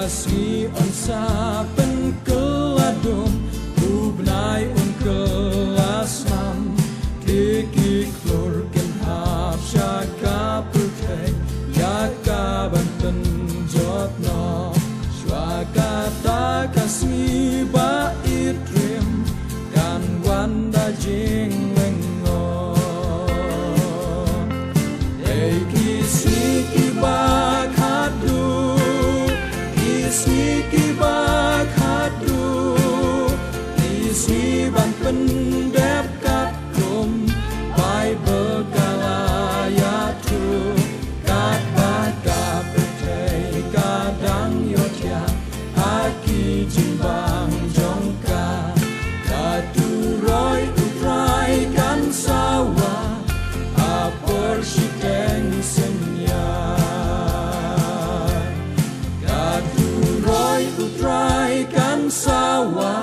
kasih onsa penkeladum ubnai kelas nam tiki klor ken hap syaka putih yaka banten jot no syaka ta kasih ba itrim kan wanda jing lengo kisi kiba khadu kisi kiba khadu kisi ban pendep kat kum Bible kalaya tu kat baka petai kadang yotya aki jimbang jongka katu roy utrai kan sawa apor shikeng senya katu roy utrai kan sawa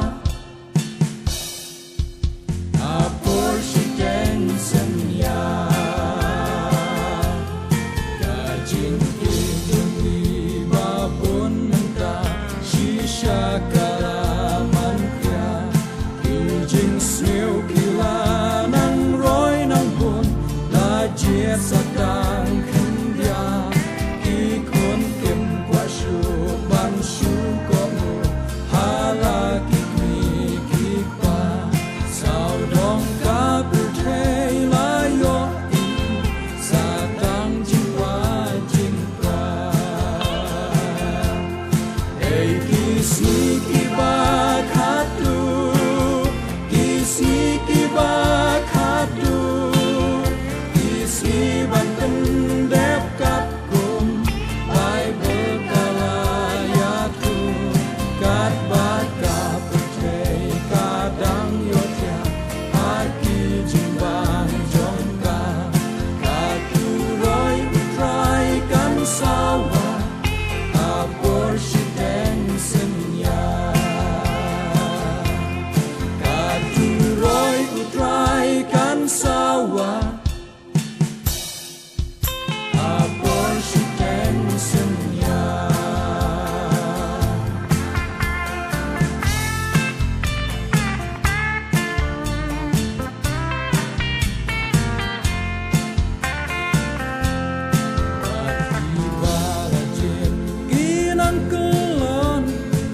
apor shikeng senya kajing ijung babun menta shisha kalaman kya kijing sneu kila nang roy nang bun la jiet satang khendia ki khon kem kwa shu ban shu ko mu hala ki mi ki pa sao dong ka pu thei la yo i satang jin wa jin pra ei ki si ki ba khatu kisi kiba khadu kisi banten dep kat kum Bible kalaya tu kat baka petai kadang yotya aki jimbang jongka katu roy utrai kan sawa apor shiteng senya katu roy utrai kan sawa apor shiteng senya Bagi balajen kinan kelon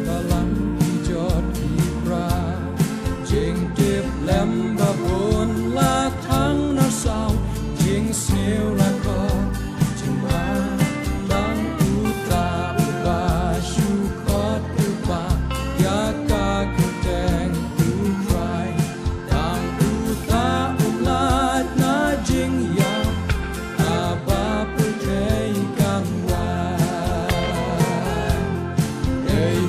dalam hijot hibra jing tip lem babun la thang na sao jing siêu la ko jing ba lang uta uba shu khot uba ya ka kuteng tu try tang uta ulat na jing ya aba putei kan wa ei